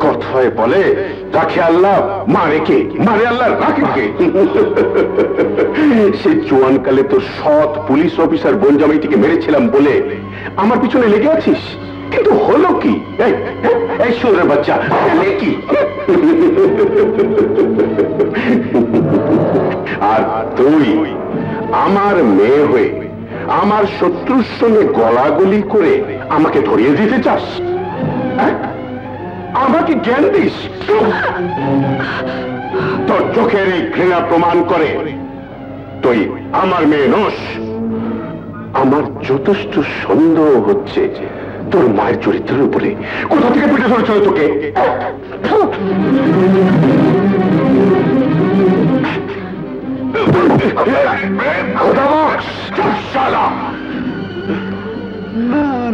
কথায় বলে রাখে আল্লাহ মারে কে, মারে আল্লাহ রাখে কে। সে জোয়ানকালে তো সৎ পুলিশ অফিসার বনজামাইটিকে মেরেছিলাম বলে আমার পিছনে লেগে আছিস, কিন্তু হলো কি? এই সুরের বাচ্চা কি? আর তুই আমার মেয়ে হয়ে আমার শত্রুর সঙ্গে গলাগলি করে আমাকে ধরিয়ে দিতে চাস? আমাকে জ্ঞান দিস? তোর চোখের এই ঘৃণা প্রমাণ করে তুই আমার মেয়ে নস। আমার যথেষ্ট সন্দেহ হচ্ছে তোর মায়ের চরিত্রের উপরে। কোথা থেকে পিঠে ধরেছিল তোকে?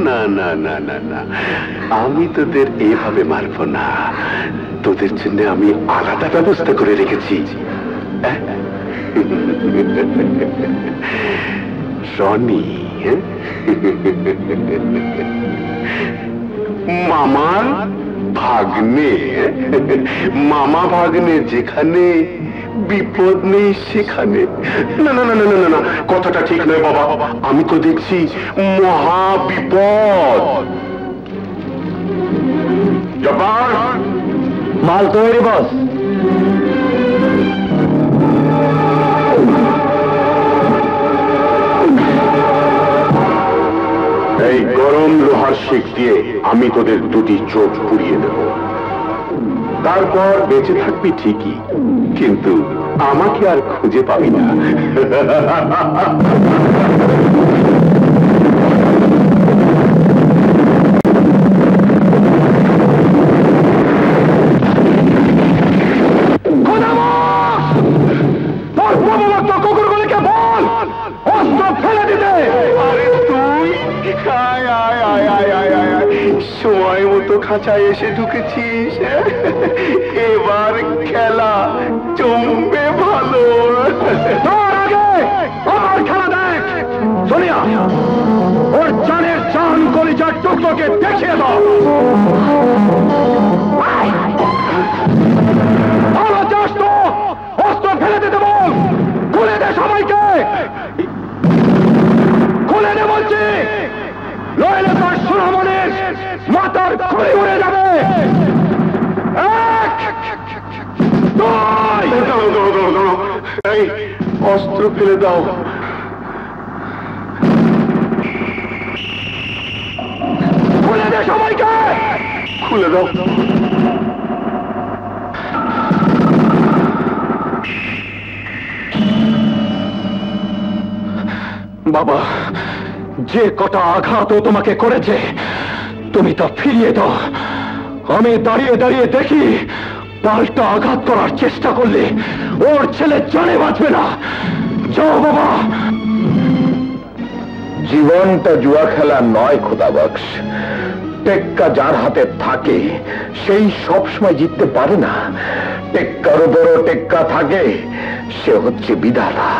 না না না না না, আমি তোদের এইভাবে মারব না। তোদের জন্য আমি আলাদা ব্যবস্থা করে রেখেছি। রনি, মামার ভাগ্নে, মামা ভাগ্নে যেখানে বিপদ নেই সেখানে। না না না না না না, কথাটা ঠিক নয় বাবা। আমি তো দেখছি মহা বিপদ। জব্বার, মাল তৈরি বস। এই গরম লোহার শিক দিয়ে আমি তোদের দুটি চোখ পুড়িয়ে দেব। তারপর বেঁচে থাকবি ঠিকই, কিন্তু আমাকে আর খুঁজে পাবি না। কুকুরগুলিকে বল অস্ত্র ফেলে দিতে। আরে তুই সময় মতো খাঁচায় এসে ঢুকেছিস। এবার খেলা জমবে ভালো। তোর আগে আমার খেলা দেখ। সোনিয়া, ওর জানের জান কলিজার টুকরোকে দেখিয়ে দাও। ভালো চাস তো অস্ত্র ফেলে দিতে বল। খুলে দে সবাইকে, খুলে দে বলছি, নইলে তোর সুরমণির মাথার খুলি উড়ে যাবে। এই অস্ত্র ফেলে দাও। খুলে দে সবাইকে, খুলে দাও। বাবা, যে কটা আঘাতও তোমাকে করেছে তুমি তা ফিরিয়ে দাও। আমি দাঁড়িয়ে দাঁড়িয়ে দেখি পাল্টা আঘাত করার চেষ্টা করলে ওর ছেলে জানে বাঁচবে না। যাও বাবা। জীবনটা জুয়া খেলা নয় খোদাবক্স। টেক্কা যার হাতে থাকে সেই সবসময় জিততে পারে না। টেক্কার উপরও টেক্কা থাকে, সে হচ্ছে বিধাতা।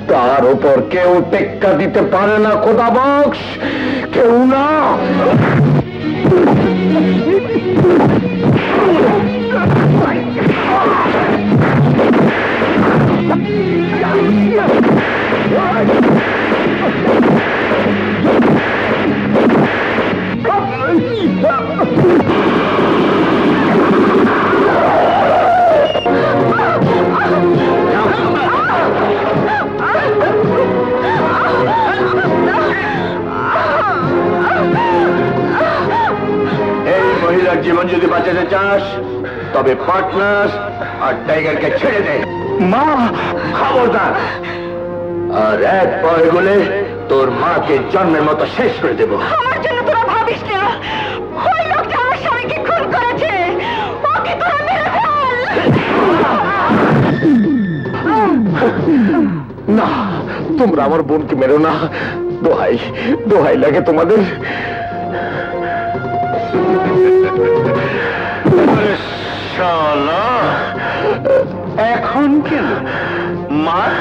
তার উপর কেউ টেক্কা দিতে পারে না খোদাবক্স, কেউ না। জীবন যদি বাঁচাতে চাস তবে পার্টনার আর টাইগারকে ছেড়ে দে। মা খবরদার, আর এক পয় গলে তোর মাকে জন্মের মতো শেষ করে দেব। আমার জন্য তোরা ভাবিস না। ওই লোকটা আমার স্বামীকে খুন করেছে, ওকে তোরা মেরে ফেল। না, তোমরা আমার বোনকে মেরো না। দোহাই দোহাই লাগে তোমাদের। এখন কেন মার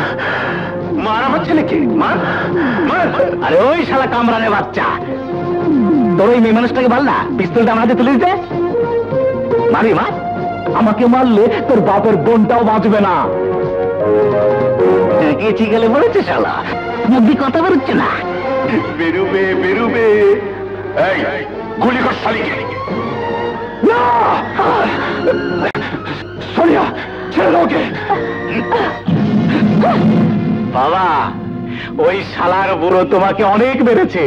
মার আমার ছেলেকে মার মার। আরে ওই শালা কামরানের বাচ্চা, তোর ওই মেয়ে মানুষটাকে বল না পিস্তলটা আমার হাতে তুলে দিতে। মারি মা, আমাকে মারলে তোর বাপের বোনটাও বাঁচবে না। কি গেলে বলেছে শালা, মুখ কথা বেরোচ্ছে না। বেরুবে বেরুবে। এই গুলি কর শালিকে। না সোনিয়া, ছেড়ে দাও ওকে। বাবা, ওই শালার বুড়ো তোমাকে অনেক মেরেছে,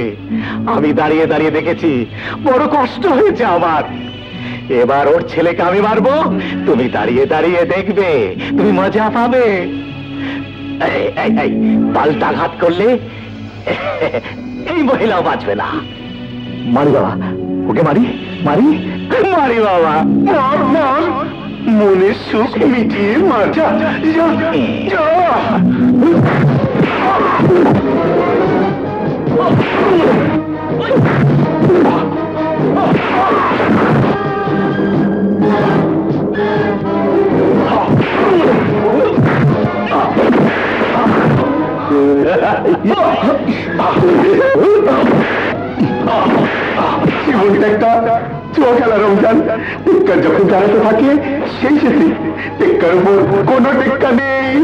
আমি দাঁড়িয়ে দাঁড়িয়ে দেখেছি, বড় কষ্ট হয়েছে আমার। এবার ওর ছেলেকে আমি মারবো, তুমি দাঁড়িয়ে দাঁড়িয়ে দেখবে, তুমি মজা পাবে। পাল্টা ঘাত করলে এই মহিলাও বাঁচবে না। মারি বাবা, ওকে মারি মারি মারি বাবা, মার মার, মনের সুখ মিটিয়ে মার। যা যা যা। জীবনটা একটা জুয়া খেলা রমজান। টেক্কা যখন দাঁড়াতে থাকে সেই সাথে টেক্কার উপর কোনো টেক্কা নেই।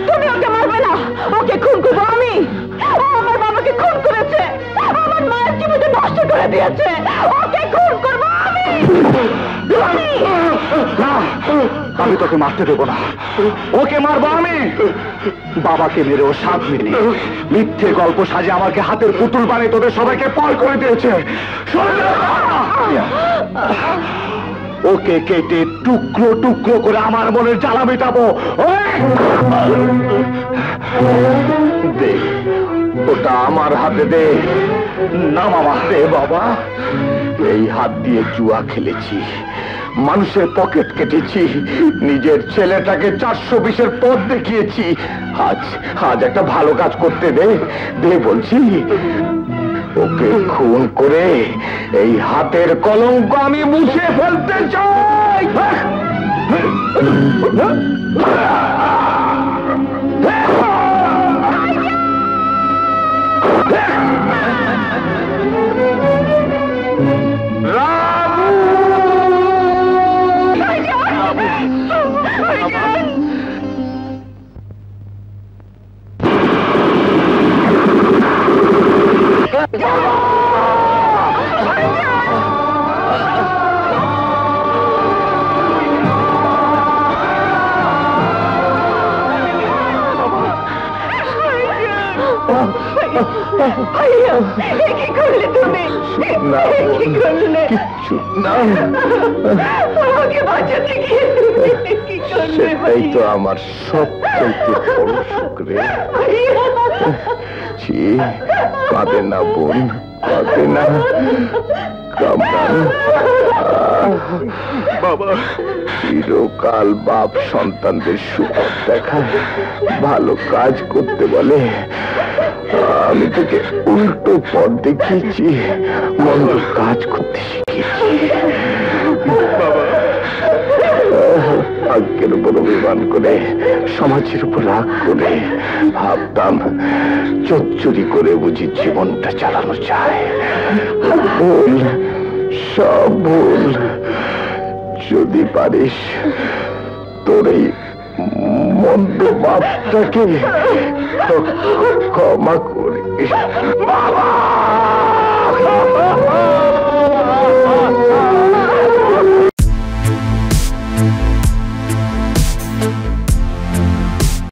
তুমি ওকে মারবে না, ওকে খুন করবো আমি। ও আমার বাবাকে খুন করেছে, আমার মায়ের জীবনটা নষ্ট করে দিয়েছে, ওকে খুন করবো আমি। আমি তোকে মারতে দেবো না, ওকে মারবো আমি। বাবাকে মেরে ও 7 মিনিট মিথ্যে গল্প সাজে আমাকে হাতের পুতুল বানিয়ে তোদের সবাইকে পর করে দিয়েছে। ওকে কেটে টুকরো টুকরো করে আমার মনের জ্বালা মেটাবো। দে, ওটা আমার হাতে দে। না মামা, দে বাবা। এই হাত দিয়ে জুয়া খেলেছি, মানুষের পকেট কেটেছি, নিজের ছেলেটাকে 420-এর পথ দেখিয়েছি। আজ একটা ভালো কাজ করতে দে, দে বলছি। ওকে খুন করে এই হাতের কলঙ্ক আমি মুছে ফেলতে চাই। ভাইয়া কি করলে তুমি? না কি করলে? কিচ্ছু না, আমাকে বাঁচাতে গিয়ে তুমি কি করলে? সেটাই তো আমার সবচাইতে বড় সুখ রে। ছি, কাঁদে না বোন, কাঁদে না। কামরান বাবা, চিরকাল বাপ সন্তানদের সুখ দেখায়, ভালো কাজ করতে বলে। আমি তোকে উল্টো পথ দেখিয়েছি, মন্দ কাজ করতে শিখিয়েছি। ভাগ্যের উপর অভিমান করে, সমাজের উপর রাগ করে ভাবতাম চচ্চুরি করে বুঝি জীবনটা চালানো যায়। ভুল, সব ভুল। যদি পারিস তোর এই মন্দ বাপটাকে ক্ষমা করিস বাবা।